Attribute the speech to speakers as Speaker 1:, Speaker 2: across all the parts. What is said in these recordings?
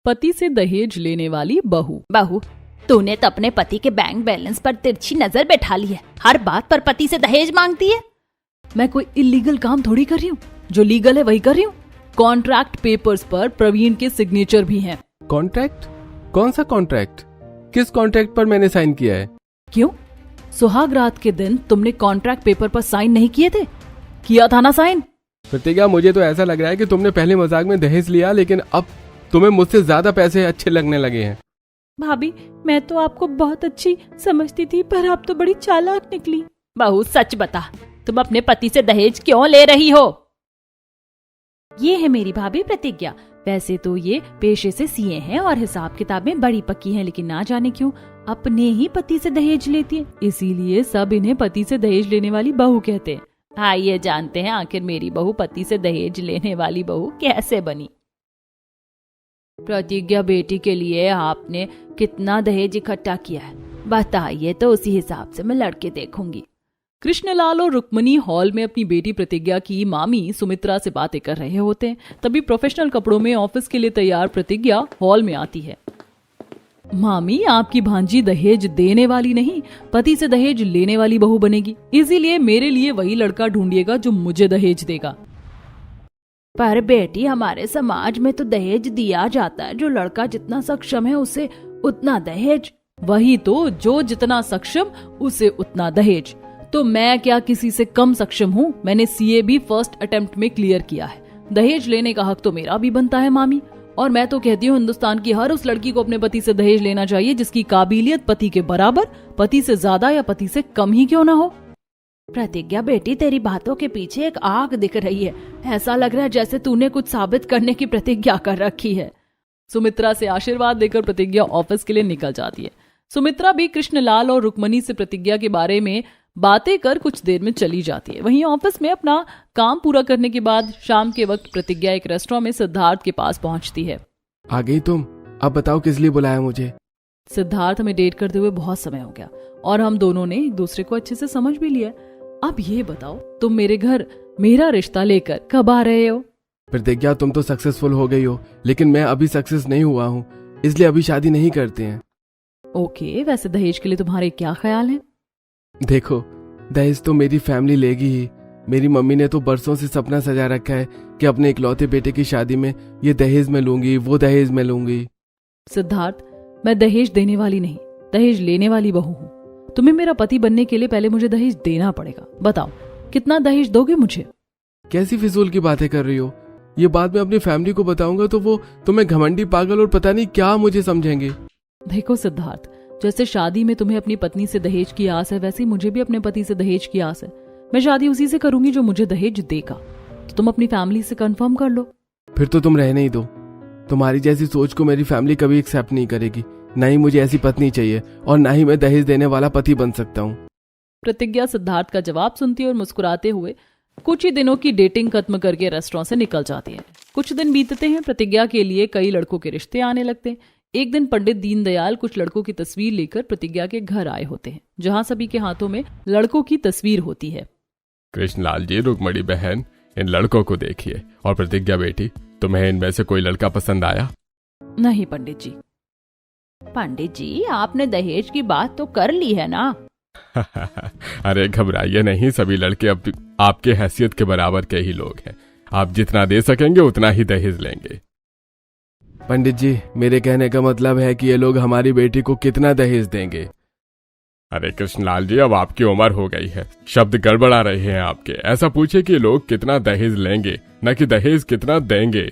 Speaker 1: पति से दहेज लेने वाली बहू।
Speaker 2: बहू, तूने तो अपने पति के बैंक बैलेंस पर तिरछी नजर बैठा ली है। हर बात पर पति से दहेज मांगती है।
Speaker 1: मैं कोई इलीगल काम थोड़ी कर रही हूँ, जो लीगल है वही कर रही हूँ। कॉन्ट्रैक्ट पेपर्स पर प्रवीण के सिग्नेचर भी हैं।
Speaker 3: कॉन्ट्रैक्ट? कौन सा कॉन्ट्रैक्ट? किस कॉन्ट्रैक्ट पर मैंने साइन किया है?
Speaker 1: क्यों? सुहाग रात के दिन तुमने कॉन्ट्रैक्ट पेपर पर साइन नहीं किए थे? किया था ना साइन?
Speaker 3: प्रतिज्ञा, मुझे तो ऐसा लग रहा है कि तुमने पहले मजाक में दहेज लिया, लेकिन अब तुम्हें मुझसे ज्यादा पैसे अच्छे लगने लगे हैं।
Speaker 1: भाभी, मैं तो आपको बहुत अच्छी समझती थी, पर आप तो बड़ी चालाक निकली।
Speaker 2: बहू, सच बता, तुम अपने पति से दहेज क्यों ले रही हो?
Speaker 1: ये है मेरी भाभी प्रतिज्ञा। वैसे तो ये पेशे से सीए हैं और हिसाब किताब में बड़ी पक्की हैं, लेकिन ना जाने क्यों अपने ही पति से दहेज लेती है। इसीलिए सब इन्हें पति से दहेज लेने वाली बहू कहते हैं।
Speaker 2: आइए जानते हैं आखिर मेरी बहू पति से दहेज लेने वाली बहू कैसे बनी। प्रतिज्ञा बेटी के लिए आपने कितना दहेज इकट्ठा किया है, बताइए तो उसी हिसाब से मैं लड़के देखूंगी।
Speaker 1: कृष्णलाल और रुक्मणी हॉल में अपनी बेटी प्रतिज्ञा की मामी सुमित्रा से बातें कर रहे होते हैं। तभी प्रोफेशनल कपड़ों में ऑफिस के लिए तैयार प्रतिज्ञा हॉल में आती है। मामी, आपकी भांजी दहेज देने वाली नहीं, पति से दहेज लेने वाली बहू बनेगी। इसीलिए मेरे लिए वही लड़का ढूंढिएगा जो मुझे दहेज देगा।
Speaker 2: पर बेटी, हमारे समाज में तो दहेज दिया जाता है, जो लड़का जितना सक्षम है उसे उतना दहेज।
Speaker 1: वही तो, जो जितना सक्षम उसे उतना दहेज। तो मैं क्या किसी से कम सक्षम हूँ? मैंने सीए भी फर्स्ट अटेम्प्ट में क्लियर किया है। दहेज लेने का हक तो मेरा भी बनता है मामी। और मैं तो कहती हूँ हिंदुस्तान की हर उस लड़की को अपने पति से दहेज लेना चाहिए जिसकी काबिलियत पति के बराबर, पति से ज्यादा या पति से कम ही क्यों ना हो।
Speaker 2: प्रतिज्ञा बेटी, तेरी बातों के पीछे एक आग दिख रही है। ऐसा लग रहा है जैसे तूने कुछ साबित करने की प्रतिज्ञा कर रखी है।
Speaker 1: सुमित्रा से आशीर्वाद देकर प्रतिज्ञा ऑफिस के लिए निकल जाती है। सुमित्रा भी कृष्णलाल और रुक्मणी से प्रतिज्ञा के बारे में बातें कर कुछ देर में चली जाती है। वहीं ऑफिस में अपना काम पूरा करने के बाद शाम के वक्त प्रतिज्ञा एक रेस्टोरेंट में सिद्धार्थ के पास पहुंचती है।
Speaker 3: आ गई तुम? अब बताओ किस लिए बुलाया मुझे?
Speaker 1: सिद्धार्थ, हमें डेट करते हुए बहुत समय हो गया और हम दोनों ने एक दूसरे को अच्छे से समझ भी लिया। अब ये बताओ, तुम मेरे घर मेरा रिश्ता लेकर कब आ रहे हो?
Speaker 3: प्रतिज्ञा, तुम तो सक्सेसफुल हो गई हो, लेकिन मैं अभी सक्सेस नहीं हुआ हूँ, इसलिए अभी शादी नहीं करते हैं।
Speaker 1: ओके, वैसे दहेज के लिए तुम्हारे क्या ख्याल है?
Speaker 3: देखो, दहेज तो मेरी फैमिली लेगी ही। मेरी मम्मी ने तो बरसों से सपना सजा रखा है कि अपने इकलौते बेटे की शादी में ये दहेज में लूंगी, वो दहेज में लूंगी।
Speaker 1: सिद्धार्थ, मैं दहेज देने वाली नहीं, दहेज लेने वाली बहू हूँ। तुम्हें मेरा पति बनने के लिए पहले मुझे दहेज देना पड़ेगा। बताओ, कितना दहेज दोगे मुझे?
Speaker 3: कैसी फिजूल की बातें कर रही हो? ये बात मैं अपनी फैमिली को बताऊंगा तो वो तुम्हें घमंडी, पागल और पता नहीं क्या मुझे समझेंगे।
Speaker 1: देखो सिद्धार्थ, जैसे शादी में तुम्हें अपनी पत्नी से दहेज की आस है, वैसे ही मुझे भी अपने पति से दहेज की आस है। मैं शादी उसी से करूंगी जो मुझे दहेज देगा। तो तुम अपनी फैमिली से कंफर्म कर लो।
Speaker 3: फिर तो तुम रहने ही दो। तुम्हारी जैसी सोच को मेरी फैमिली कभी एक्सेप्ट नहीं करेगी। ना ही मुझे ऐसी पत्नी चाहिए और ना ही मैं दहेज देने वाला पति बन सकता हूँ।
Speaker 1: प्रतिज्ञा सिद्धार्थ का जवाब सुनती और मुस्कुराते हुए कुछ ही दिनों की डेटिंग खत्म करके रेस्टोरेंट से निकल जाती है। कुछ दिन बीतते हैं। प्रतिज्ञा के लिए कई लड़कों के रिश्ते आने लगते हैं। एक दिन पंडित दीनदयाल कुछ लड़कों की तस्वीर लेकर प्रतिज्ञा के घर आए होते हैं, जहां सभी के हाथों में लड़कों की तस्वीर होती है।
Speaker 4: कृष्णलाल जी, रुक्मणी बहन, इन लड़कों को देखिए। और प्रतिज्ञा बेटी, तुम्हें इनमें से कोई लड़का पसंद आया?
Speaker 1: नहीं पंडित जी।
Speaker 2: पंडित जी, आपने दहेज की बात तो कर ली है ना?
Speaker 4: अरे घबराइए नहीं, सभी लड़के अब आपके हैसियत के बराबर के ही लोग हैं। आप जितना दे सकेंगे उतना ही दहेज लेंगे।
Speaker 3: पंडित जी, मेरे कहने का मतलब है कि ये लोग हमारी बेटी को कितना दहेज देंगे?
Speaker 4: अरे कृष्णलाल जी, अब आपकी उम्र हो गई है, शब्द गड़बड़ा रहे हैं आपके। ऐसा पूछे कि लोग कितना दहेज लेंगे, न कि दहेज कितना देंगे।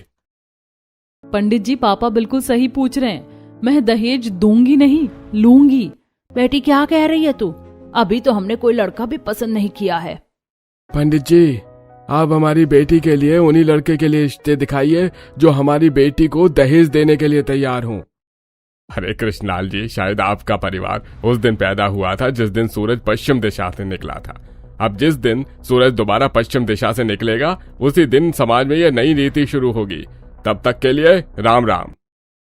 Speaker 1: पंडित जी, पापा बिल्कुल सही पूछ रहे हैं। मैं दहेज दूंगी नहीं, लूंगी।
Speaker 2: बेटी, क्या कह रही है तू? अभी तो हमने कोई लड़का भी पसंद नहीं किया है।
Speaker 3: पंडित जी, आप हमारी बेटी के लिए उन्हीं लड़के के लिए रिश्ते दिखाइए जो हमारी बेटी को दहेज देने के लिए तैयार हों।
Speaker 4: अरे कृष्णलाल जी, शायद आपका परिवार उस दिन पैदा हुआ था जिस दिन सूरज पश्चिम दिशा से निकला था। अब जिस दिन सूरज दोबारा पश्चिम दिशा से निकलेगा, उसी दिन समाज में यह नई रीति शुरू होगी। तब तक के लिए राम राम।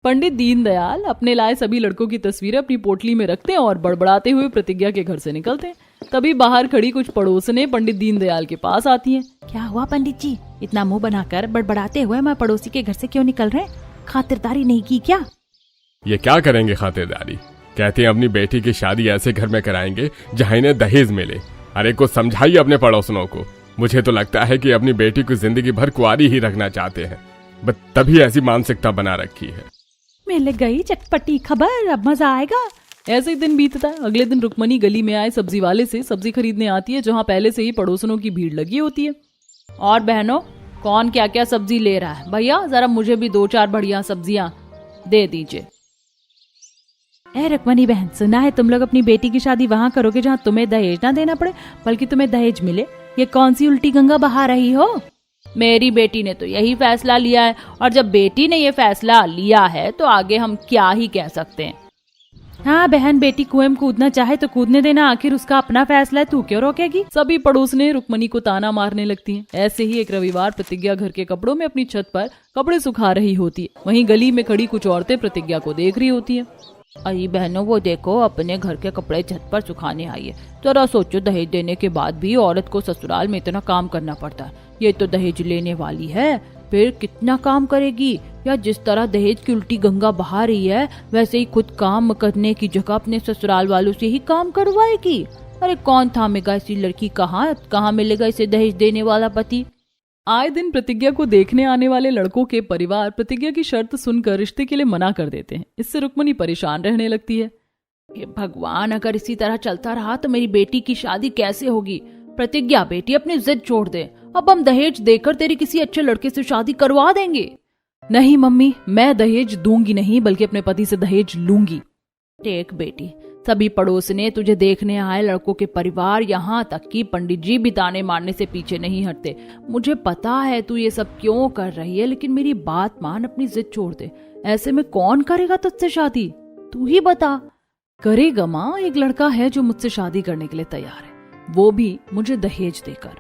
Speaker 1: पंडित दीनदयाल अपने लाए सभी लड़कों की तस्वीरें अपनी पोटली में रखते हैं और बड़बड़ाते हुए प्रतिज्ञा के घर से निकलते हैं। तभी बाहर खड़ी कुछ पड़ोसने पंडित दीनदयाल के पास आती हैं।
Speaker 2: क्या हुआ पंडित जी? इतना मुंह बनाकर बड़बड़ाते हुए मैं पड़ोसी के घर से क्यों निकल रहे हैं? खातिरदारी नहीं की क्या?
Speaker 4: ये क्या करेंगे खातिरदारी? कहते हैं अपनी बेटी की शादी ऐसे घर में कराएंगे जहां इन्हें दहेज मिले। अरे कुछ समझाइए अपने पड़ोसनों को। मुझे तो लगता है कि अपनी बेटी को जिंदगी भर कुंवारी ही रखना चाहते हैं, बस तभी ऐसी मानसिकता बना रखी है।
Speaker 2: मिल गई चटपटी खबर, अब मजा आएगा।
Speaker 1: ऐसे ही दिन बीतता है। अगले दिन रुक्मणी गली में आए सब्जी वाले से सब्जी खरीदने आती है, जहाँ पहले से ही पड़ोसनों की भीड़ लगी होती है।
Speaker 2: और बहनों, कौन क्या क्या सब्जी ले रहा है? भैया जरा मुझे भी 2-4 बढ़िया सब्जियां दे दीजिए। ए रुक्मणी बहन, सुना है तुम लोग अपनी बेटी की शादी वहां करोगे जहां तुम्हें दहेज ना देना पड़े, बल्कि तुम्हें दहेज मिले। ये कौन सी उल्टी गंगा बहा रही हो? मेरी बेटी ने तो यही फैसला लिया है, और जब बेटी ने ये फैसला लिया है तो आगे हम क्या ही कह सकते हैं। हाँ बहन, बेटी कुएं में कूदना चाहे तो कूदने देना, आखिर उसका अपना फैसला है, तू क्यों रोकेगी?
Speaker 1: सभी पड़ोसने रुक्मणी को ताना मारने लगती हैं। ऐसे ही एक रविवार प्रतिज्ञा घर के कपड़ों में अपनी छत पर कपड़े सुखा रही होती है। वहीं गली में खड़ी कुछ औरतें प्रतिज्ञा को देख रही होती हैं।
Speaker 2: अरे बहनों, वो देखो अपने घर के कपड़े छत पर सुखाने आई है। जरा सोचो, दहेज देने के बाद भी औरत को ससुराल में इतना काम करना पड़ता है। ये तो दहेज लेने वाली है, फिर कितना काम करेगी? या जिस तरह दहेज की उल्टी गंगा बहा रही है, वैसे ही खुद काम करने की जगह अपने ससुराल वालों से ही काम करवाएगी। अरे कौन थामेगा ऐसी लड़की? कहाँ मिलेगा इसे दहेज देने वाला पति?
Speaker 1: आए दिन प्रतिज्ञा को देखने आने वाले लड़कों के परिवार प्रतिज्ञा की शर्त सुनकर रिश्ते के लिए मना कर देते हैं। इससे रुक्मणी परेशान रहने लगती है।
Speaker 2: हे भगवान, अगर इसी तरह चलता रहा तो मेरी बेटी की शादी कैसे होगी? प्रतिज्ञा बेटी, अपनी जिद छोड़ दे। अब हम दहेज देकर तेरी किसी अच्छे लड़के से शादी करवा देंगे।
Speaker 1: नहीं मम्मी, मैं दहेज दूंगी नहीं, बल्कि अपने पति से दहेज लूंगी।
Speaker 2: देख बेटी, सभी पड़ोसने तुझे देखने आए लड़कों के परिवार, यहाँ तक कि पंडित जी भी ताने मारने से पीछे नहीं हटते। मुझे पता है तू ये सब क्यों कर रही है, लेकिन मेरी बात मान, अपनी जिद छोड़ दे। ऐसे में कौन करेगा तुझसे शादी? तू ही बता।
Speaker 1: करेगा माँ, एक लड़का है जो मुझसे शादी करने के लिए तैयार है, वो भी मुझे दहेज देकर।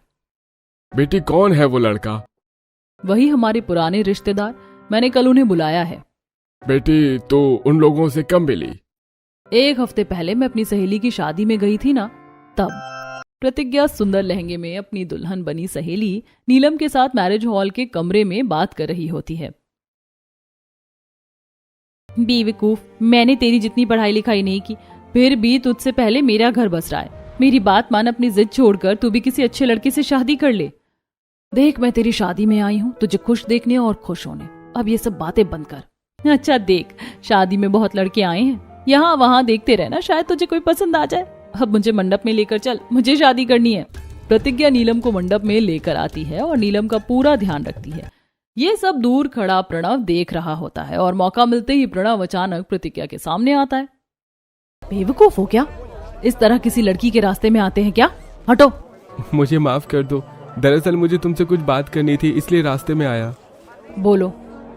Speaker 4: बेटी कौन है वो लड़का?
Speaker 1: वही हमारे पुराने रिश्तेदार, मैंने कल उन्हें बुलाया है।
Speaker 4: बेटी तो उन लोगों से कब मिली?
Speaker 1: 1 हफ्ते पहले मैं अपनी सहेली की शादी में गई थी ना, तब। प्रतिज्ञा सुंदर लहंगे में अपनी दुल्हन बनी सहेली नीलम के साथ मैरिज हॉल के कमरे में बात कर रही होती है।
Speaker 2: बेवकूफ, मैंने तेरी जितनी पढ़ाई लिखाई नहीं की,
Speaker 1: फिर भी तुझसे पहले मेरा घर बस रहा है। मेरी बात मान, अपनी जिद छोड़कर तू भी किसी अच्छे लड़के से शादी कर ले। देख, मैं तेरी शादी में आई हूँ तुझे खुश देखने और खुश होने। अब ये सब बातें बंद कर। अच्छा देख, शादी में बहुत लड़के आए हैं, यहाँ वहाँ देखते रहना, शायद तुझे कोई पसंद आ जाए। अब मुझे मंडप में लेकर चल, मुझे शादी करनी है। प्रतिज्ञा नीलम को मंडप में लेकर आती है और नीलम का पूरा ध्यान रखती है। ये सब दूर खड़ा प्रणव देख रहा होता है और मौका मिलते ही प्रणव अचानक प्रतिज्ञा के सामने आता है।
Speaker 2: बेवकूफ हो क्या?
Speaker 1: इस तरह किसी लड़की के रास्ते में आते हैं क्या? हटो।
Speaker 3: मुझे माफ कर दो, दरअसल मुझे तुमसे कुछ बात करनी थी, इसलिए रास्ते में आया।
Speaker 1: बोलो,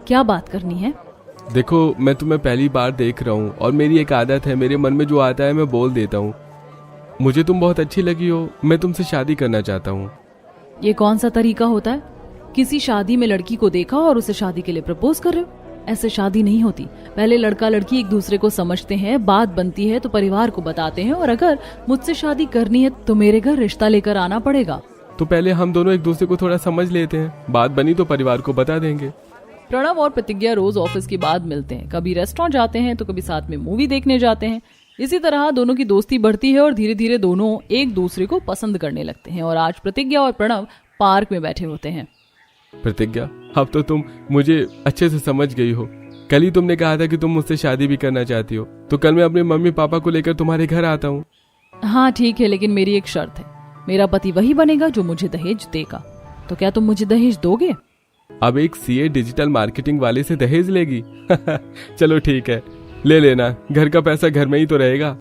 Speaker 1: क्या बात करनी है?
Speaker 3: देखो, मैं तुम्हें पहली बार देख रहा हूँ और मेरी एक आदत है, मेरे मन में जो आता है मैं बोल देता हूँ। मुझे तुम बहुत अच्छी लगी हो, मैं तुमसे शादी करना चाहता हूँ।
Speaker 1: ये कौन सा तरीका होता है? किसी शादी में लड़की को देखा और उसे शादी के लिए प्रपोज कर रहे हो? ऐसे शादी नहीं होती। पहले लड़का लड़की एक दूसरे को समझते हैं, बात बनती है तो परिवार को बताते हैं, और अगर मुझसे शादी करनी है तो मेरे घर रिश्ता लेकर आना पड़ेगा।
Speaker 3: तो पहले हम दोनों एक दूसरे को थोड़ा समझ लेते हैं, बात बनी तो परिवार को बता देंगे।
Speaker 1: प्रणव और प्रतिज्ञा रोज ऑफिस के बाद मिलते हैं, कभी रेस्टोरेंट जाते हैं तो कभी साथ में मूवी देखने जाते हैं। इसी तरह दोनों की दोस्ती बढ़ती है और धीरे धीरे दोनों एक दूसरे को पसंद करने लगते हैं। और आज प्रतिज्ञा और प्रणव पार्क में बैठे होते हैं।
Speaker 3: प्रतिज्ञा, अब तो तुम मुझे अच्छे से समझ गई हो। कल ही तुमने कहा था कि तुम मुझसे शादी भी करना चाहती हो, तो कल मैं अपने मम्मी पापा को लेकर तुम्हारे घर आता हूँ।
Speaker 1: हाँ ठीक है, लेकिन मेरी एक शर्त है, मेरा पति वही बनेगा जो मुझे दहेज देगा। तो क्या तुम मुझे दहेज दोगे?
Speaker 3: अब एक सीए डिजिटल मार्केटिंग वाले से दहेज लेगी? चलो ठीक है, ले लेना, घर का पैसा घर में ही तो रहेगा।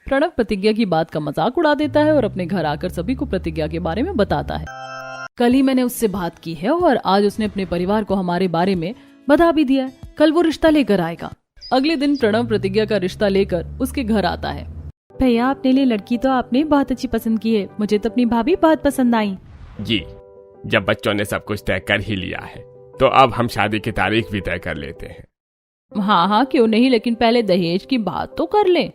Speaker 1: प्रणव प्रतिज्ञा की बात का मजाक उड़ा देता है और अपने घर आकर सभी को प्रतिज्ञा के बारे में बताता है। कल ही मैंने उससे बात की है और आज उसने अपने परिवार को हमारे बारे में बता भी दिया है। कल वो रिश्ता लेकर आएगा। अगले दिन प्रणव प्रतिज्ञा का रिश्ता लेकर उसके घर आता है।
Speaker 2: भैया, अपने लिए लड़की तो आपने बहुत अच्छी पसंद की है, मुझे तो अपनी भाभी बहुत पसंद आई।
Speaker 4: जी, जब बच्चों ने सब कुछ तय कर ही लिया है तो अब हम शादी की तारीख भी तय कर लेते हैं।
Speaker 1: हाँ हाँ क्यों नहीं, लेकिन पहले दहेज की बात तो कर ले।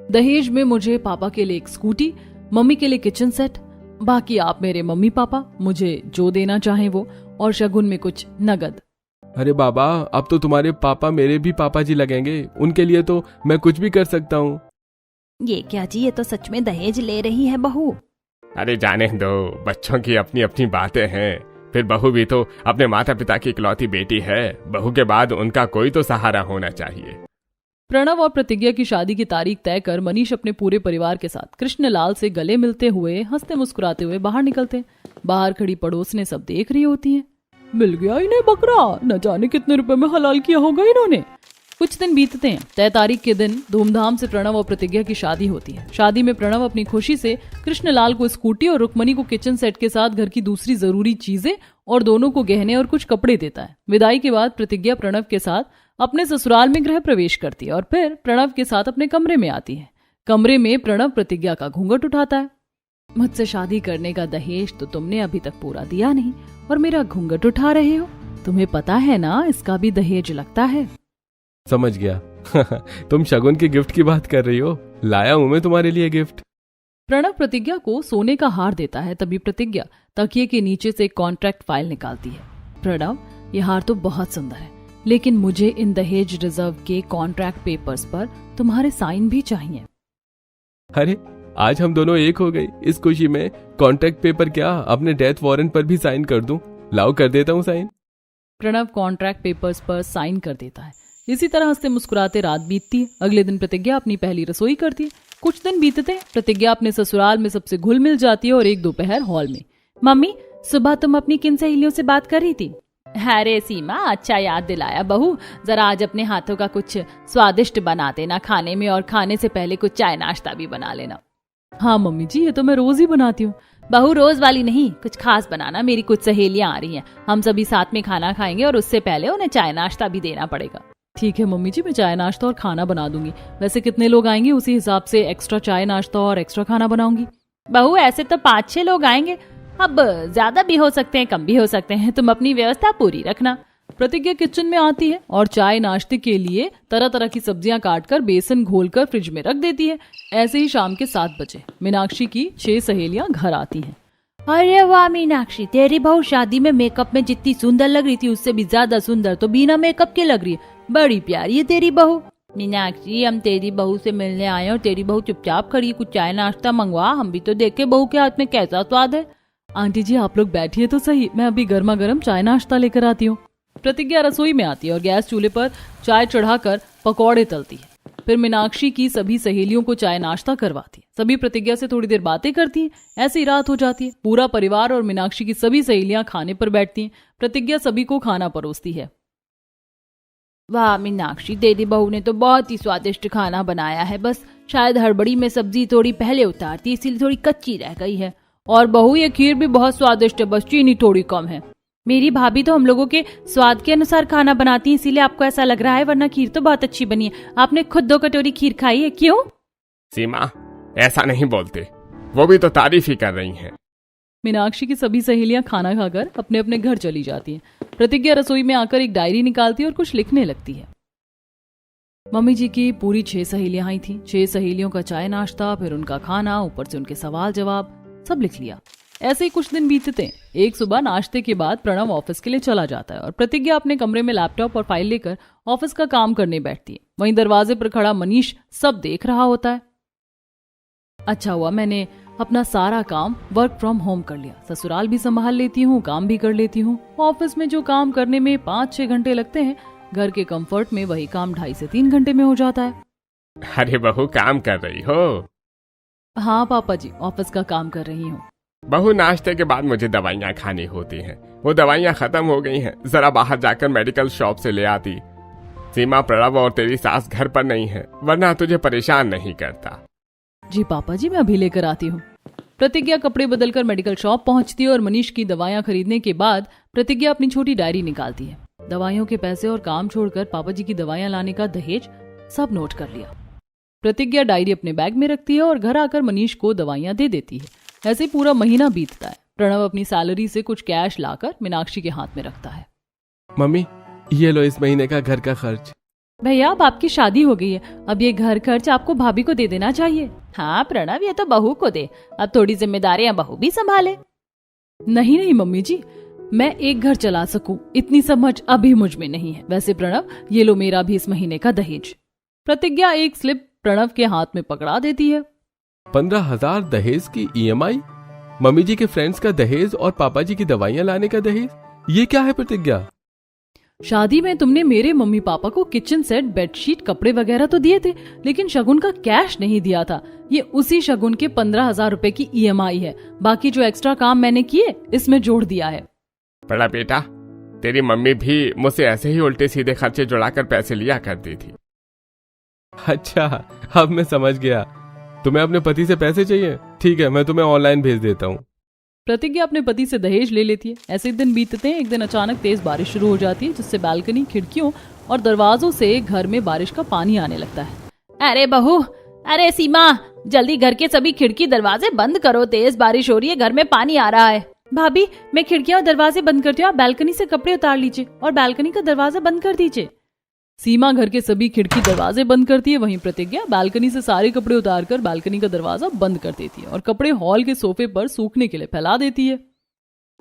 Speaker 1: दहेज में मुझे पापा के लिए एक स्कूटी, मम्मी के लिए किचन सेट, बाकी आप मेरे मम्मी पापा मुझे जो देना चाहें वो, और शगुन में कुछ नगद।
Speaker 3: अरे बाबा, अब तो तुम्हारे पापा मेरे भी पापा जी लगेंगे, उनके लिए तो मैं कुछ भी कर सकता हूँ।
Speaker 2: ये क्या जी, ये तो सच में दहेज ले रही है बहू।
Speaker 4: अरे जाने दो, बच्चों की अपनी अपनी बातें हैं। फिर बहू भी तो अपने माता पिता की इकलौती बेटी है। बहू के बाद उनका कोई तो सहारा होना चाहिए।
Speaker 1: प्रणव और प्रतिज्ञा की शादी की तारीख तय कर मनीष अपने पूरे परिवार के साथ कृष्णलाल से गले मिलते हुए हंसते मुस्कुराते हुए बाहर निकलते। बाहर खड़ी पड़ोसने सब देख रही होती हैं। मिल गया इन्हें बकरा, न जाने कितने रुपए में हलाल किया होगा इन्होंने। कुछ दिन बीतते हैं। तय तारीख के दिन धूमधाम से प्रणव और प्रतिज्ञा की शादी होती है। शादी में प्रणव अपनी खुशी से कृष्णलाल को स्कूटी और रुक्मणी को किचन सेट के साथ घर की दूसरी जरूरी चीजें और दोनों को गहने और कुछ कपड़े देता है। विदाई के बाद प्रतिज्ञा प्रणव के साथ अपने ससुराल में गृह प्रवेश करती है और फिर प्रणव के साथ अपने कमरे में आती है। कमरे में प्रणव प्रतिज्ञा का घूंघट उठाता है। मुझसे शादी करने का दहेज तो तुमने अभी तक पूरा दिया नहीं और मेरा घूंघट उठा रहे हो। तुम्हें पता है ना, इसका भी दहेज लगता है।
Speaker 3: समझ गया। तुम शगुन की गिफ्ट की बात कर रही हो। लाया हूं मैं तुम्हारे लिए गिफ्ट।
Speaker 1: प्रणव प्रतिज्ञा को सोने का हार देता है। तभी प्रतिज्ञा तकिए के नीचे से एक कॉन्ट्रैक्ट फाइल निकालती है। प्रणव, ये हार तो बहुत सुंदर है, लेकिन मुझे इन दहेज रिजर्व के कॉन्ट्रैक्ट पेपर्स पर तुम्हारे साइन भी चाहिए।
Speaker 3: अरे आज हम दोनों एक हो गई। इस खुशी में कॉन्ट्रैक्ट पेपर क्या, अपने डेथ वारंट पर भी साइन कर दूं। लाओ कर देता हूं साइन।
Speaker 1: प्रणव कॉन्ट्रैक्ट पेपर्स पर साइन कर देता है। इसी तरह हंसते मुस्कुराते रात बीतती है। अगले दिन प्रतिज्ञा अपनी पहली रसोई करती है। कुछ दिन बीतते हैं। प्रतिज्ञा अपने ससुराल में सबसे घुल मिल जाती है और एक दोपहर हॉल में। मम्मी, सुबह तुम अपनी किन सहेलियों से बात कर रही थी? अरे सीमा, अच्छा याद दिलाया बहू। जरा आज अपने हाथों का कुछ स्वादिष्ट बना देना खाने में, और खाने से पहले कुछ चाय नाश्ता भी बना लेना। हाँ मम्मी जी, ये तो मैं रोज ही बनाती हूँ। बहू रोज वाली नहीं, कुछ खास बनाना। मेरी कुछ सहेलियां आ रही हैं, हम सभी साथ में खाना खाएंगे और उससे पहले उन्हें चाय नाश्ता भी देना पड़ेगा। ठीक है मम्मी जी, मैं चाय नाश्ता और खाना बना दूंगी। वैसे कितने लोग आएंगे, उसी हिसाब से एक्स्ट्रा चाय नाश्ता और एक्स्ट्रा खाना बनाऊंगी। बहू ऐसे तो 5-6 लोग आएंगे, अब ज्यादा भी हो सकते हैं, कम भी हो सकते हैं। तुम अपनी व्यवस्था पूरी रखना। प्रतिज्ञा किचन में आती है और चाय नाश्ते के लिए तरह तरह की सब्जियां काटकर बेसन घोलकर फ्रिज में रख देती है। ऐसे ही शाम के 7 बजे मीनाक्षी की 6 सहेलियां घर आती हैं।
Speaker 2: अरे वाह मीनाक्षी, तेरी बहू शादी में मेकअप में जितनी सुंदर लग रही थी उससे भी ज्यादा सुंदर तो बिना मेकअप के लग रही है। बड़ी प्यारी है तेरी बहू। मीनाक्षी, हम तेरी बहू से मिलने आए और तेरी बहू चुपचाप खड़ी। कुछ चाय नाश्ता मंगवा, हम भी तो देखे बहू के हाथ में कैसा स्वाद है।
Speaker 1: आंटी जी आप लोग बैठिए तो सही, मैं अभी गर्मा गर्म चाय नाश्ता लेकर आती हूँ। प्रतिज्ञा रसोई में आती है और गैस चूल्हे पर चाय चढ़ाकर पकौड़े तलती है। फिर मीनाक्षी की सभी सहेलियों को चाय नाश्ता करवाती है। सभी प्रतिज्ञा से थोड़ी देर बातें करती हैं। ऐसी रात हो जाती है। पूरा परिवार और मीनाक्षी की सभी सहेलियां खाने पर बैठती हैं। प्रतिज्ञा सभी को खाना परोसती है।
Speaker 2: वाह मीनाक्षी, तेरी बहू ने तो बहुत ही स्वादिष्ट खाना बनाया है। बस शायद हड़बड़ी में सब्जी थोड़ी पहले उतारती, इसीलिए थोड़ी कच्ची रह गई है। और बहू, ये खीर भी बहुत स्वादिष्ट है, बस चीनी थोड़ी कम है। मेरी भाभी तो हम लोगों के स्वाद के अनुसार खाना बनाती है, इसीलिए आपको ऐसा लग रहा है, वरना खीर तो बहुत अच्छी बनी है। आपने खुद 2 कटोरी खीर खाई है, क्यों?
Speaker 4: सीमा, ऐसा नहीं बोलते, वो भी तो तारीफ ही कर रही हैं।
Speaker 1: मीनाक्षी की सभी सहेलियां खाना खाकर अपने अपने घर चली जाती हैं। प्रतिज्ञा रसोई में आकर एक डायरी निकालती है और कुछ लिखने लगती है। मम्मी जी की पूरी 6 सहेलियां आई थी। 6 सहेलियों का चाय नाश्ता, फिर उनका खाना, ऊपर से उनके सवाल जवाब, सब लिख लिया। ऐसे ही कुछ दिन बीतते हैं। एक सुबह नाश्ते के बाद प्रणव ऑफिस के लिए चला जाता है और प्रतिज्ञा अपने कमरे में लैपटॉप और फाइल लेकर ऑफिस का काम करने बैठती है। वहीं दरवाजे पर खड़ा मनीष सब देख रहा होता है। अच्छा हुआ मैंने अपना सारा काम वर्क फ्रॉम होम कर लिया। ससुराल भी संभाल लेती हूँ, काम भी कर लेती हूँ। ऑफिस में जो काम करने में 5-6 घंटे लगते हैं, घर के कंफर्ट में वही काम 2.5 से 3 घंटे में हो जाता है।
Speaker 4: अरे बहू, काम कर रही हो?
Speaker 1: हाँ पापा जी, ऑफिस का काम कर रही हूँ।
Speaker 4: बहू, नाश्ते के बाद मुझे दवाइयाँ खानी होती हैं। वो दवाइयाँ खत्म हो गई हैं, जरा बाहर जाकर मेडिकल शॉप से ले आती। सीमा, प्रणव और तेरी सास घर पर नहीं है, वरना तुझे परेशान नहीं करता।
Speaker 1: जी पापा जी, मैं अभी लेकर आती हूँ। प्रतिज्ञा कपड़े बदलकर मेडिकल शॉप पहुंचती है और मनीष की दवाइयाँ खरीदने के बाद प्रतिज्ञा अपनी छोटी डायरी निकालती है। दवाइयों के पैसे और काम छोड़कर पापा जी की दवाइयाँ लाने का दहेज सब नोट कर लिया। प्रतिज्ञा डायरी अपने बैग में रखती है और घर आकर मनीष को दवाइयाँ दे देती है। ऐसे पूरा महीना बीतता है। प्रणव अपनी सैलरी से कुछ कैश लाकर मीनाक्षी के हाथ में रखता है।
Speaker 3: मम्मी, ये लो इस महीने का घर का खर्च।
Speaker 1: भैया, अब आपकी शादी हो गई है, अब ये घर खर्च आपको भाभी को दे देना चाहिए।
Speaker 2: हाँ प्रणव, ये तो बहू को दे, अब थोड़ी जिम्मेदारियां बहू भी संभाले।
Speaker 1: नहीं नहीं मम्मी जी, मैं एक घर चला सकूं इतनी समझ अभी मुझ में नहीं है। वैसे प्रणव, ये लो मेरा भी इस महीने का दहेज। प्रतिज्ञा एक स्लिप प्रणव के हाथ में पकड़ा देती है।
Speaker 3: 15,000 दहेज की EMI, मम्मी जी के फ्रेंड्स का दहेज और पापा जी की दवाइयां लाने का दहेज, ये क्या है प्रतिज्ञा?
Speaker 1: शादी में तुमने मेरे मम्मी पापा को किचन सेट, बेडशीट, कपड़े वगैरह तो दिए थे, लेकिन शगुन का कैश नहीं दिया था। ये उसी शगुन के 15,000 रुपए की EMI है। बाकी जो एक्स्ट्रा काम मैंने किए इसमें जोड़ दिया है।
Speaker 4: बड़ा बेटा, तेरी मम्मी भी मुझसे ऐसे ही उल्टे सीधे खर्चे जुड़ाकर पैसे लिया करती थी।
Speaker 3: अच्छा, अब मैं समझ गया। तुम्हें अपने पति से पैसे चाहिए? ठीक है, मैं तुम्हें ऑनलाइन भेज देता हूँ।
Speaker 1: प्रतिज्ञा अपने पति से दहेज ले लेती है। ऐसे दिन बीतते हैं। एक दिन अचानक तेज बारिश शुरू हो जाती है, जिससे बालकनी, खिड़कियों और दरवाजों से घर में बारिश का पानी आने लगता है।
Speaker 2: अरे बहू, अरे सीमा, जल्दी घर के सभी खिड़की दरवाजे बंद करो, तेज बारिश हो रही है, घर में पानी आ रहा है।
Speaker 1: भाभी, मैं खिड़कियां और दरवाजे बंद करती हूँ, आप बालकनी से कपड़े उतार लीजिए और बालकनी का दरवाजा बंद कर दीजिए। सीमा घर के सभी खिड़की दरवाजे बंद करती है। वहीं प्रतिज्ञा बालकनी से सारे कपड़े उतारकर बालकनी का दरवाजा बंद कर देती है और कपड़े हॉल के सोफे पर सूखने के लिए फैला देती है।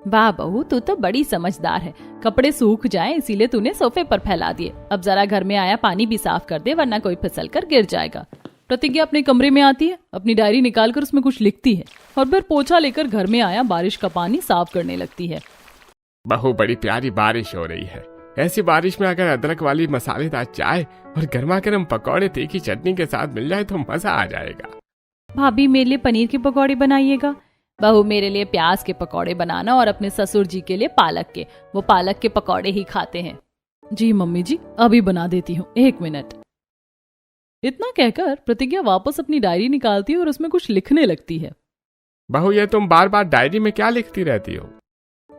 Speaker 2: वाह बहू, तू तो बड़ी समझदार है। कपड़े सूख जाएं इसीलिए तूने सोफे पर फैला दिए। अब जरा घर में आया पानी भी साफ कर दे, वरना कोई फिसल कर गिर जाएगा।
Speaker 1: प्रतिज्ञा अपने कमरे में आती है, अपनी डायरी निकालकर उसमें कुछ लिखती है और फिर पोछा लेकर घर में आया बारिश का पानी साफ करने लगती है।
Speaker 4: बहू, बड़ी प्यारी बारिश हो रही है। ऐसी बारिश में अगर अदरक वाली मसालेदार चाय और गर्मा गर्म पकौड़े तीखी चटनी के साथ मिल जाए तो मजा आ जाएगा।
Speaker 2: भाभी, मेरे लिए पनीर के पकौड़े बनाइएगा। बहू, मेरे लिए प्याज के पकौड़े बनाना और अपने ससुर जी के लिए पालक के। वो पालक के पकौड़े ही खाते हैं।
Speaker 1: जी मम्मी जी, अभी बना देती हूँ, 1 मिनट। इतना कहकर प्रतिज्ञा वापस अपनी डायरी निकालती है और उसमें कुछ लिखने लगती है।
Speaker 4: बहू, ये तुम बार बार डायरी में क्या लिखती रहती हो?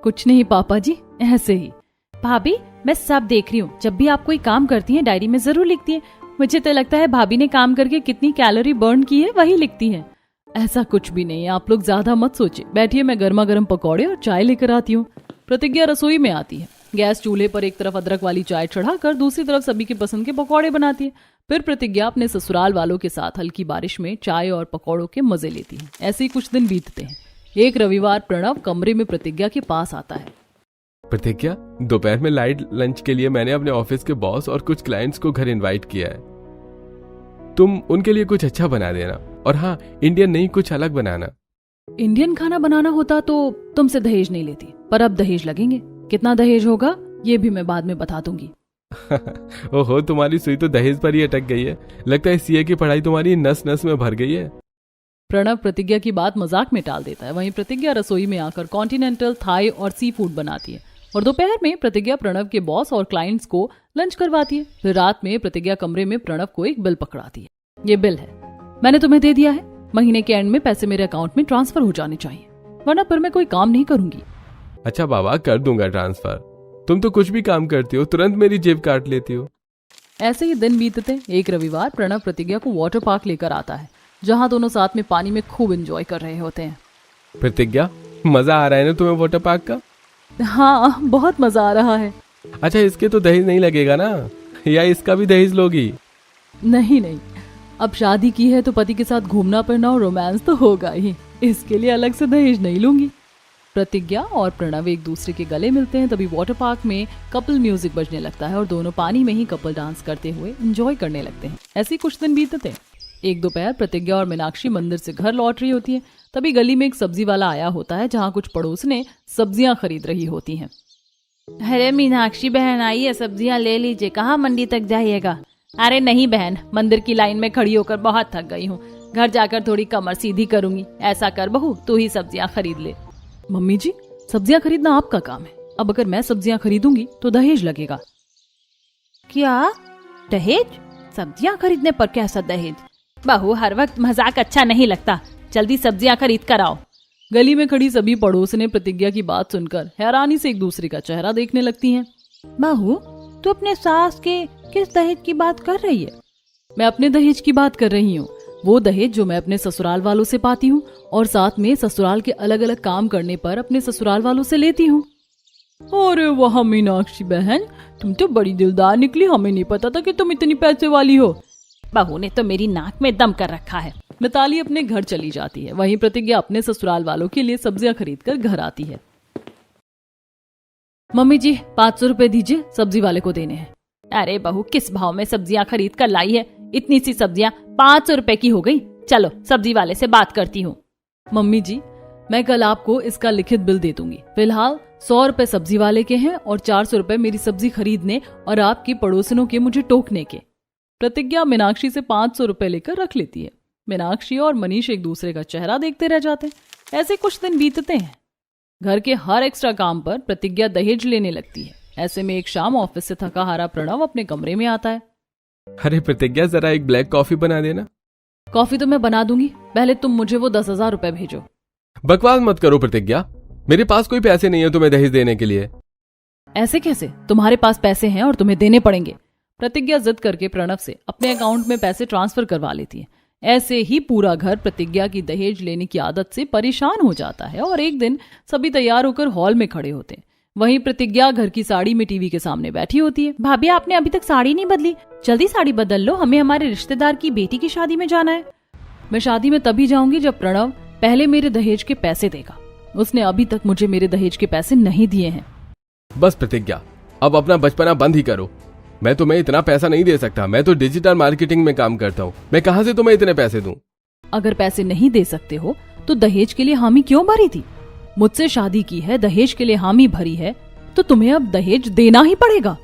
Speaker 1: कुछ नहीं पापा जी, ऐसे ही।
Speaker 2: भाभी, मैं सब देख रही हूँ। जब भी आप कोई काम करती हैं डायरी में जरूर लिखती हैं। मुझे तो लगता है भाभी ने काम करके कितनी कैलोरी बर्न की है वही लिखती हैं।
Speaker 1: ऐसा कुछ भी नहीं है, आप लोग ज्यादा मत सोचिए। बैठिए, मैं गर्मा गर्म पकौड़े और चाय लेकर आती हूँ। प्रतिज्ञा रसोई में आती है। गैस चूल्हे पर एक तरफ अदरक वाली चाय चढ़ाकर दूसरी तरफ सभी के पसंद के पकौड़े बनाती है। फिर प्रतिज्ञा अपने ससुराल वालों के साथ हल्की बारिश में चाय और पकौड़ों के मजे लेती है। ऐसे ही कुछ दिन बीतते हैं। एक रविवार प्रणव कमरे में प्रतिज्ञा के पास आता है।
Speaker 3: प्रतिज्ञा, दोपहर में लाइट लंच के लिए मैंने अपने ऑफिस के बॉस और कुछ क्लाइंट्स को घर इनवाइट किया है। तुम उनके लिए कुछ अच्छा बना देना, और हाँ, इंडियन नहीं, कुछ अलग बनाना।
Speaker 1: इंडियन खाना बनाना होता तो तुमसे दहेज नहीं लेती, पर अब दहेज लगेंगे। कितना दहेज होगा ये भी मैं बाद में बता दूंगी।
Speaker 3: ओहो, तुम्हारी सुई तो दहेज पर ही अटक गई है। लगता है CA की पढ़ाई तुम्हारी नस नस में भर गई है।
Speaker 1: प्रणव प्रतिज्ञा की बात मजाक में टाल देता है। वहीं प्रतिज्ञा रसोई में आकर कॉन्टिनेंटल, थाई और सी फूड बनाती है और दोपहर में प्रतिज्ञा प्रणव के बॉस और क्लाइंट्स को लंच करवाती है। फिर रात में प्रतिज्ञा कमरे में प्रणव को एक बिल पकड़ाती है। ये बिल है, मैंने तुम्हें दे दिया है। महीने के एंड में पैसे मेरे अकाउंट में ट्रांसफर हो जाने चाहिए, वरना फिर मैं कोई काम नहीं करूंगी।
Speaker 3: अच्छा बाबा, कर दूंगा ट्रांसफर। तुम तो कुछ भी काम करती हो, तुरंत मेरी जेब काट लेती हो।
Speaker 1: ऐसे ही दिन बीतते। एक रविवार प्रणव प्रतिज्ञा को वाटर पार्क लेकर आता है, जहां दोनों साथ में पानी में खूब एंजॉय कर रहे होते हैं।
Speaker 3: प्रतिज्ञा, मजा आ रहा है ना तुम्हें वाटर पार्क का?
Speaker 1: हाँ, बहुत मजा आ रहा है।
Speaker 3: अच्छा, इसके तो दहेज नहीं लगेगा ना, या इसका भी दहेज लोगी?
Speaker 1: नहीं नहीं, अब शादी की है तो पति के साथ घूमना फिरना और रोमांस तो होगा ही, इसके लिए अलग से दहेज नहीं लूंगी। प्रतिज्ञा और प्रणव एक दूसरे के गले मिलते हैं। तभी वाटर पार्क में कपल म्यूजिक बजने लगता है और दोनों पानी में ही कपल डांस करते हुए एंजॉय करने लगते हैं। ऐसे ही कुछ दिन बीतते हैं। एक दोपहर प्रतिज्ञा और मीनाक्षी मंदिर से घर लौट रही होती है। तभी गली में एक सब्जी वाला आया होता है, जहाँ कुछ पड़ोसने सब्जियां खरीद रही होती हैं।
Speaker 2: अरे मीनाक्षी बहन, आइए सब्जियां ले लीजिए। कहाँ मंडी तक जाइएगा? अरे नहीं बहन, मंदिर की लाइन में खड़ी होकर बहुत थक गई हूँ। घर जाकर थोड़ी कमर सीधी करूंगी। ऐसा कर बहू, तू ही सब्जियां खरीद ले।
Speaker 1: मम्मी जी, सब्जियां खरीदना आपका काम है। अब अगर मैं सब्जियां खरीदूंगी तो दहेज लगेगा।
Speaker 2: क्या दहेज? सब्जियां खरीदने पर कैसा दहेज? बहू, हर वक्त मजाक अच्छा नहीं लगता। जल्दी सब्जियां खरीद कर आओ।
Speaker 1: गली में खड़ी सभी पड़ोसने प्रतिज्ञा की बात सुनकर हैरानी से एक दूसरे का चेहरा देखने लगती हैं।
Speaker 2: बहू, तू अपने सास के किस दहेज की बात कर रही है?
Speaker 1: मैं अपने दहेज की बात कर रही हूँ। वो दहेज जो मैं अपने ससुराल वालों से पाती हूँ और साथ में ससुराल के अलग अलग काम करने पर अपने ससुराल वालों से लेती हूँ। अरे वाह मीनाक्षी बहन, तुम तो बड़ी दिलदार निकली। हमें नहीं पता था कि तुम इतनी पैसे वाली हो।
Speaker 2: बहू ने तो मेरी नाक में दम कर रखा है।
Speaker 1: मिताली अपने घर चली जाती है। वहीं प्रतिज्ञा अपने ससुराल वालों के लिए सब्जियां खरीद कर घर आती है। मम्मी जी 500 रुपए दीजिए, सब्जी वाले को देने हैं।
Speaker 2: अरे बहू, किस भाव में सब्जियां खरीद कर लाई है? इतनी सी सब्जियां 500 रुपए की हो गई। चलो सब्जी वाले से बात करती हूँ।
Speaker 1: मम्मी जी मैं कल आपको इसका लिखित बिल दे दूंगी। फिलहाल 100 रुपए सब्जी वाले के हैं और 400 रुपए मेरी सब्जी खरीदने और आपकी पड़ोसिनों के मुझे टोकने के। प्रतिज्ञा मीनाक्षी से 500 रुपए लेकर रख लेती है। मीनाक्षी और मनीष एक दूसरे का चेहरा देखते रह जाते हैं। ऐसे कुछ दिन बीतते हैं। घर के हर एक्स्ट्रा काम पर प्रतिज्ञा दहेज लेने लगती है। ऐसे में एक शाम ऑफिस से थका हारा प्रणव अपने कमरे में आता है।
Speaker 3: अरे प्रतिज्ञा, जरा एक ब्लैक कॉफी बना देना।
Speaker 1: कॉफी तो मैं बना दूंगी, पहले तुम मुझे वो 10,000 रुपए भेजो।
Speaker 3: बकवास मत करो प्रतिज्ञा, मेरे पास कोई पैसे नहीं है तुम्हें दहेज देने के लिए।
Speaker 1: ऐसे कैसे? तुम्हारे पास पैसे हैं और तुम्हें देने पड़ेंगे। प्रतिज्ञा जिद करके प्रणव से अपने अकाउंट में पैसे ट्रांसफर करवा लेती है। ऐसे ही पूरा घर प्रतिज्ञा की दहेज लेने की आदत से परेशान हो जाता है और एक दिन सभी तैयार होकर हॉल में खड़े होते हैं। वहीं प्रतिज्ञा घर की साड़ी में टीवी के सामने बैठी होती है।
Speaker 2: भाभी, आपने अभी तक साड़ी नहीं बदली, जल्दी साड़ी बदल लो, हमें हमारे रिश्तेदार की बेटी की शादी में जाना है।
Speaker 1: मैं शादी में तभी जाऊंगी जब प्रणव पहले मेरे दहेज के पैसे देगा। उसने अभी तक मुझे मेरे दहेज के पैसे नहीं दिए हैं।
Speaker 3: बस प्रतिज्ञा, अब अपना बचपना बंद ही करो। मैं तुम्हें इतना पैसा नहीं दे सकता। मैं तो डिजिटल मार्केटिंग में काम करता हूँ। मैं कहाँ से तुम्हें इतने पैसे दूं?
Speaker 1: अगर पैसे नहीं दे सकते हो तो दहेज के लिए हामी क्यों भरी थी? मुझसे शादी की है, दहेज के लिए हामी भरी है, तो तुम्हें अब दहेज देना ही पड़ेगा।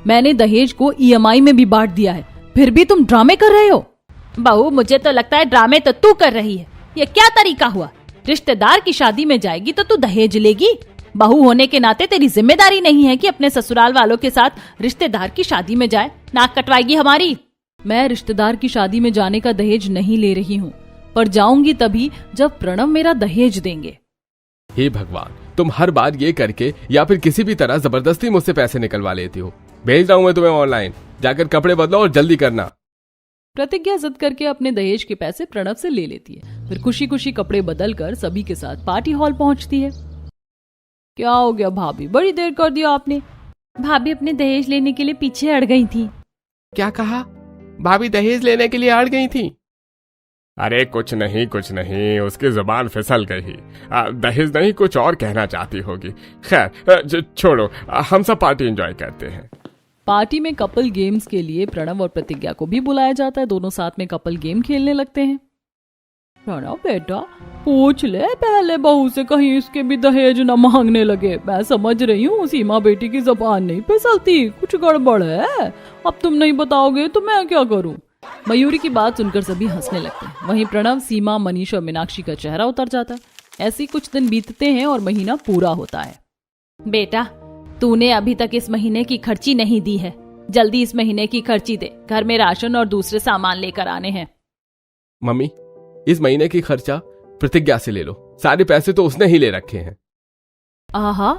Speaker 1: मैंने दहेज को EMI में भी बांट दिया है, फिर भी तुम ड्रामे कर रहे हो।
Speaker 2: बहू, मुझे तो लगता है ड्रामे तो तू कर रही है। ये क्या तरीका हुआ? रिश्तेदार की शादी में जाएगी तो तू दहेज लेगी? बहू होने के नाते तेरी जिम्मेदारी नहीं है कि अपने ससुराल वालों के साथ रिश्तेदार की शादी में जाए? नाक कटवाएगी हमारी।
Speaker 1: मैं रिश्तेदार की शादी में जाने का दहेज नहीं ले रही हूँ, पर जाऊंगी तभी जब प्रणव मेरा दहेज देंगे।
Speaker 3: हे भगवान, तुम हर बार ये करके या फिर किसी भी तरह जबरदस्ती मुझसे पैसे निकलवा लेती हो। भेज रहा हूं मैं तुम्हें ऑनलाइन, जाकर कपड़े बदलो और जल्दी करना।
Speaker 1: प्रतिज्ञा जिद करके अपने दहेज के पैसे प्रणव से ले लेती है। फिर खुशी खुशी कपड़े बदलकर सभी के साथ पार्टी हॉल पहुंचती है। क्या हो गया भाभी, बड़ी देर कर दिया आपने?
Speaker 2: भाभी अपने दहेज लेने के लिए पीछे अड़ गई थी।
Speaker 3: क्या कहा? भाभी दहेज लेने के लिए अड़ गई थी?
Speaker 4: अरे कुछ नहीं, उसकी जुबान फिसल गई। दहेज नहीं, कुछ और कहना चाहती होगी। खैर छोड़ो, हम सब पार्टी एंजॉय करते हैं।
Speaker 1: पार्टी में कपल गेम्स के लिए प्रणव और प्रतिज्ञा को भी बुलाया जाता है। दोनों साथ में कपल गेम खेलने लगते हैं। प्रणव बेटा, पूछ ले पहले बहू से, कहीं इसके भी दहेज न मांगने लगे। मैं समझ रही हूँ सीमा बेटी की जुबान नहीं फिसलती, कुछ गड़बड़ है। अब तुम नहीं बताओगे तो मैं क्या करूँ? मयूरी की बात सुनकर सभी हंसने लगते हैं। वहीं प्रणव, सीमा, मनीष और मीनाक्षी का चेहरा उतर जाता है। ऐसे कुछ दिन बीतते हैं और महीना पूरा होता है।
Speaker 2: बेटा, तूने अभी तक इस महीने की खर्ची नहीं दी है, जल्दी इस महीने की खर्ची दे। घर में राशन और दूसरे सामान लेकर आने हैं।
Speaker 3: मम्मी, इस महीने की खर्चा प्रतिज्ञा से ले लो, सारे पैसे तो उसने ही ले रखे हैं।
Speaker 1: आहा,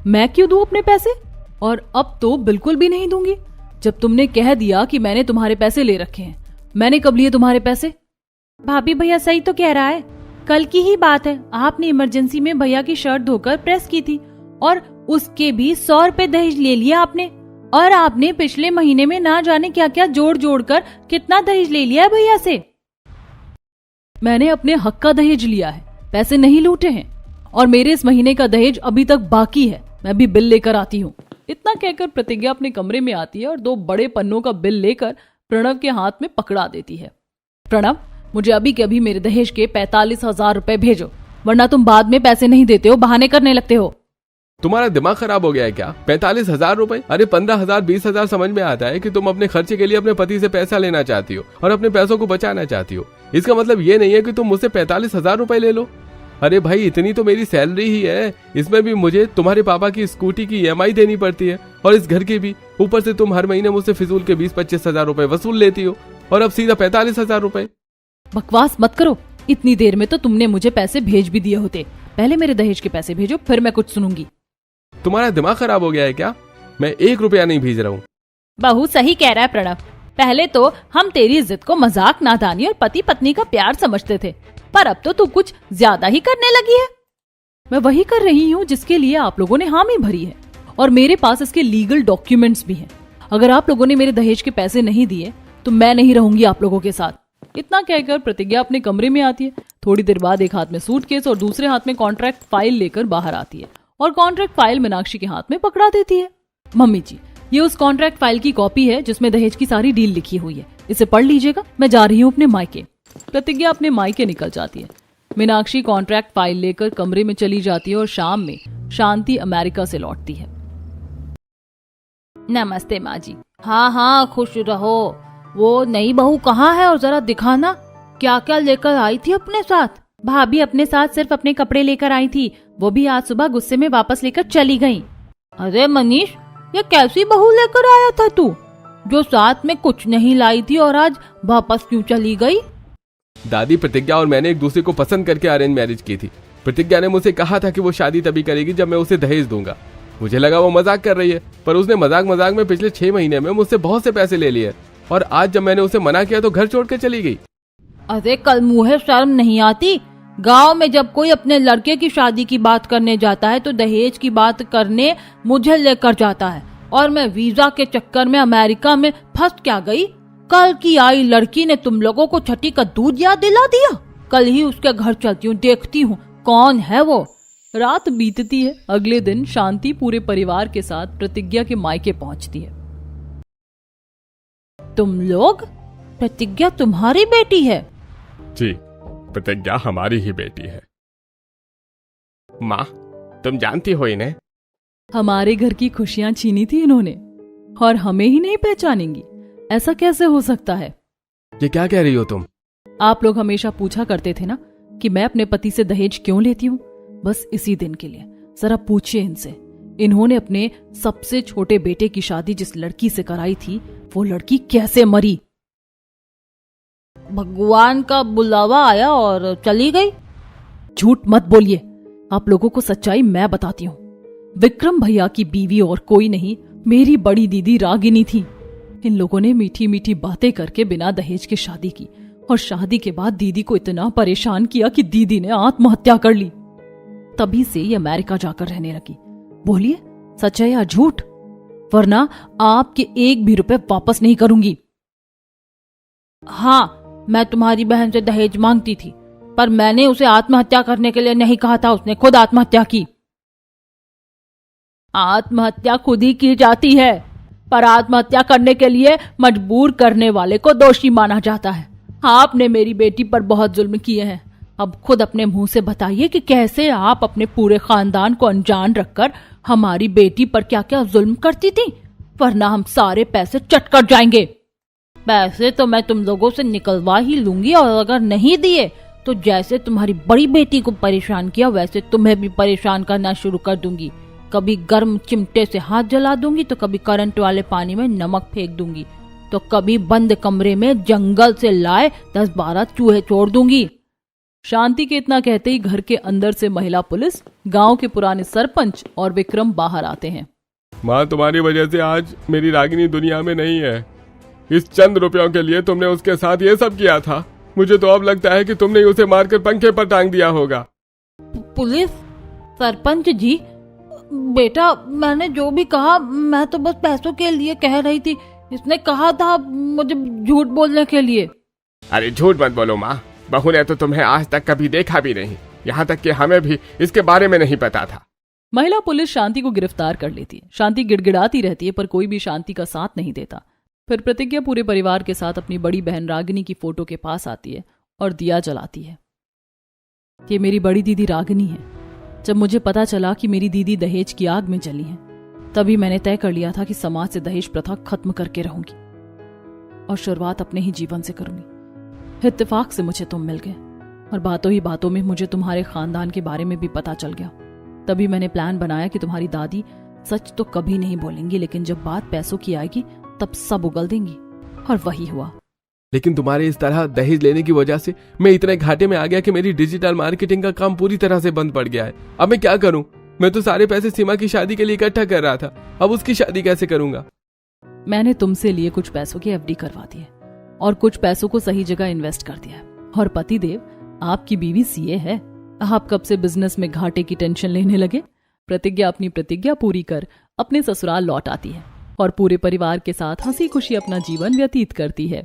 Speaker 1: मैं क्यों दूं अपने पैसे? और अब तो बिल्कुल भी नहीं दूंगी। जब तुमने कह दिया कि मैंने तुम्हारे पैसे ले रखे हैं, मैंने कब लिए तुम्हारे पैसे?
Speaker 2: भाभी, भैया सही तो कह रहा है। कल की ही बात है, आपने इमरजेंसी में भैया की शर्ट धोकर प्रेस की थी और उसके भी 100 रुपए दहेज ले लिया आपने। और आपने पिछले महीने में ना जाने क्या क्या जोड़ जोड़ कर कितना दहेज ले लिया है भैया से।
Speaker 1: मैंने अपने हक का दहेज लिया है, पैसे नहीं लूटे हैं। और मेरे इस महीने का दहेज अभी तक बाकी है। मैं भी बिल लेकर आती हूँ। इतना कहकर प्रतिज्ञा अपने कमरे में आती है और 2 बड़े पन्नों का बिल लेकर प्रणव के हाथ में पकड़ा देती है। प्रणव, मुझे अभी के अभी मेरे दहेज के 45,000 रुपए भेजो, वरना तुम बाद में पैसे नहीं देते हो, बहाने करने लगते हो।
Speaker 3: तुम्हारा दिमाग खराब हो गया है क्या? 45,000 रुपए? अरे 15,000 20,000 समझ में आता है कि तुम अपने खर्चे के लिए अपने पति से पैसा लेना चाहती हो और अपने पैसों को बचाना चाहती हो। इसका मतलब ये नहीं है कि तुम मुझसे 45,000 रुपए ले लो। अरे भाई, इतनी तो मेरी सैलरी ही है, इसमें भी मुझे तुम्हारे पापा की स्कूटी की EMI देनी पड़ती है और इस घर की भी। ऊपर से तुम हर महीने मुझसे फिजूल के 20-25,000 रुपए वसूल लेती हो और अब सीधा 45,000 रुपए।
Speaker 1: बकवास मत करो, इतनी देर में तो तुमने मुझे पैसे भेज भी दिए होते। पहले मेरे दहेज के पैसे भेजो, फिर मैं कुछ सुनूंगी।
Speaker 3: तुम्हारा दिमाग खराब हो गया है क्या? मैं 1 रुपया नहीं भेज रहा हूँ।
Speaker 2: बहू सही कह रहा है प्रणव। पहले तो हम तेरी जिद को मजाक, नादानी और पति पत्नी का प्यार समझते थे, पर अब तो तू कुछ ज्यादा ही करने लगी है।
Speaker 1: मैं वही कर रही हूँ जिसके लिए आप लोगों ने हामी भरी है और मेरे पास इसके लीगल डॉक्यूमेंट्स भी हैं। अगर आप लोगों ने मेरे दहेज के पैसे नहीं दिए तो मैं नहीं रहूंगी आप लोगों के साथ। इतना कहकर प्रतिज्ञा अपने कमरे में आती है। थोड़ी देर बाद एक हाथ में सूटकेस और दूसरे हाथ में कॉन्ट्रैक्ट फाइल लेकर बाहर आती है और कॉन्ट्रैक्ट फाइल मीनाक्षी के हाथ में पकड़ा देती है। मम्मी जी, ये उस कॉन्ट्रैक्ट फाइल की कॉपी है जिसमें दहेज की सारी डील लिखी हुई है, इसे पढ़ लीजिएगा, मैं जा रही हूँ अपने मायके। प्रतिज्ञा अपने मायके निकल जाती है। मीनाक्षी कॉन्ट्रैक्ट फाइल लेकर कमरे में चली जाती है और शाम में शांति अमेरिका से लौटती है।
Speaker 2: नमस्ते माँ जी। हाँ, खुश रहो। वो नई बहू कहाँ है और जरा दिखाना, क्या क्या लेकर आई थी अपने साथ? भाभी अपने साथ सिर्फ अपने कपड़े लेकर आई थी, वो भी आज सुबह गुस्से में वापस लेकर चली गई। अरे मनीष, ये कैसी बहू लेकर आया था तू, जो साथ में कुछ नहीं लाई थी और आज वापस क्यों चली गई?
Speaker 3: दादी, प्रतिज्ञा और मैंने एक दूसरे को पसंद करके अरेंज मैरिज की थी। प्रतिज्ञा ने मुझसे कहा था कि वो शादी तभी करेगी जब मैं उसे दहेज दूंगा। मुझे लगा वो मजाक कर रही है, पर उसने मजाक मजाक में पिछले 6 महीने में मुझसे बहुत से पैसे ले लिए और आज जब मैंने उसे मना किया तो घर छोड़ के चली गई।
Speaker 2: अरे कल मुँहे शर्म नहीं आती? गांव में जब कोई अपने लड़के की शादी की बात करने जाता है तो दहेज की बात करने मुझे लेकर जाता है, और मैं वीजा के चक्कर में अमेरिका में फंस क्या गई? कल की आई लड़की ने तुम लोगों को छठी का दूध याद दिला दिया। कल ही उसके घर चलती हूँ, देखती हूँ कौन है वो।
Speaker 1: रात बीतती है। अगले दिन शांति पूरे परिवार के साथ प्रतिज्ञा के मायके पहुंचती है।
Speaker 2: तुम लोग? प्रतिज्ञा तुम्हारी बेटी है?
Speaker 4: जी, प्रतिज्ञा हमारी ही बेटी है।
Speaker 3: माँ, तुम जानती हो इन्हें?
Speaker 1: हमारे घर की खुशियां छीनी थी इन्होंने और हमें ही नहीं पहचानेंगी, ऐसा कैसे हो सकता है?
Speaker 3: ये क्या कह रही हो तुम?
Speaker 1: आप लोग हमेशा पूछा करते थे ना कि मैं अपने पति से दहेज क्यों लेती हूँ, बस इसी दिन के लिए। जरा पूछिए इनसे, इन्होंने अपने सबसे छोटे बेटे की शादी जिस लड़की से कराई थी वो लड़की कैसे मरी?
Speaker 2: भगवान का बुलावा आया और चली गई।
Speaker 1: झूठ मत बोलिए, आप लोगों को सच्चाई मैं बताती हूँ। विक्रम भैया की बीवी और कोई नहीं, मेरी बड़ी दीदी रागिनी थी। इन लोगों ने मीठी मीठी बातें करके बिना दहेज के शादी की और शादी के बाद दीदी को इतना परेशान किया कि दीदी ने आत्महत्या कर ली। तभी से ये अमेरिका जाकर रहने लगी। बोलिए, सच है या झूठ, वरना आपके 1 भी रुपए वापस नहीं करूंगी।
Speaker 2: हाँ, मैं तुम्हारी बहन से दहेज मांगती थी, पर मैंने उसे आत्महत्या करने के लिए नहीं कहा था, उसने खुद आत्महत्या की। आत्महत्या खुद ही की जाती है, पर आत्महत्या करने के लिए मजबूर करने वाले को दोषी माना जाता है। आपने मेरी बेटी पर बहुत जुल्म किए हैं, अब खुद अपने मुंह से बताइए कि कैसे आप अपने पूरे खानदान को अनजान रखकर हमारी बेटी पर क्या क्या जुल्म करती थी, वरना हम सारे पैसे चट कर जाएंगे। पैसे तो मैं तुम लोगों से निकलवा ही लूंगी, और अगर नहीं दिए तो जैसे तुम्हारी बड़ी बेटी को परेशान किया वैसे तुम्हें भी परेशान करना शुरू कर दूंगी। कभी गर्म चिमटे से हाथ जला दूंगी, तो कभी करंट वाले पानी में नमक फेंक दूंगी, तो कभी बंद कमरे में जंगल से लाए 10-12 चूहे छोड़ दूंगी।
Speaker 1: शांति के इतना कहते ही घर के अंदर से महिला पुलिस, गांव के पुराने सरपंच और विक्रम बाहर आते हैं।
Speaker 4: माँ, तुम्हारी वजह से आज मेरी रागिनी दुनिया में नहीं है। इस चंद रुपयों के लिए तुमने उसके साथ ये सब किया था। मुझे तो अब लगता है कि तुमने उसे मारकर पंखे पर टांग दिया होगा।
Speaker 2: पुलिस? सरपंच जी, बेटा मैंने जो भी कहा मैं तो बस पैसों के लिए कह रही थी। इसने कहा था मुझे झूठ बोलने के लिए।
Speaker 3: अरे झूठ मत बोलो माँ, बहू ने तो तुम्हें आज तक कभी देखा भी नहीं, यहाँ तक कि हमें भी इसके बारे में नहीं पता था।
Speaker 1: महिला पुलिस शांति को गिरफ्तार कर लेती है। शांति गिड़गिड़ाती रहती है पर कोई भी शांति का साथ नहीं देता। फिर प्रतिज्ञा पूरे परिवार के साथ अपनी बड़ी बहन रागिनी की फोटो के पास आती है और दिया जलाती है। ये मेरी बड़ी दीदी रागिनी है। जब मुझे पता चला कि मेरी दीदी दहेज की आग में जली है, तभी मैंने तय कर लिया था कि समाज से दहेज प्रथा खत्म करके रहूंगी और शुरुआत अपने ही जीवन से करूंगी। इत्तेफाक से मुझे तुम मिल गए और बातों ही बातों में मुझे तुम्हारे खानदान के बारे में भी पता चल गया। तभी मैंने प्लान बनाया कि तुम्हारी दादी सच तो कभी नहीं बोलेंगी, लेकिन जब बात पैसों की आएगी तब सब उगल देंगी, और वही हुआ।
Speaker 3: लेकिन तुम्हारे इस तरह दहेज लेने की वजह से मैं इतने घाटे में आ गया कि मेरी डिजिटल मार्केटिंग का काम पूरी तरह से बंद पड़ गया है। अब मैं क्या करूं? मैं तो सारे पैसे सीमा की शादी के लिए इकट्ठा कर रहा था, अब उसकी शादी कैसे करूंगा?
Speaker 1: मैंने तुमसे लिए कुछ पैसों की एफडी करवा दी है और कुछ पैसों को सही जगह इन्वेस्ट कर दिया है। और पतिदेव, आपकी बीवी सीए है। आप कब से बिजनेस में घाटे की टेंशन लेने लगे? प्रतिज्ञा अपनी प्रतिज्ञा पूरी कर अपने ससुराल लौट आती है और पूरे परिवार के साथ हंसी खुशी अपना जीवन व्यतीत करती है।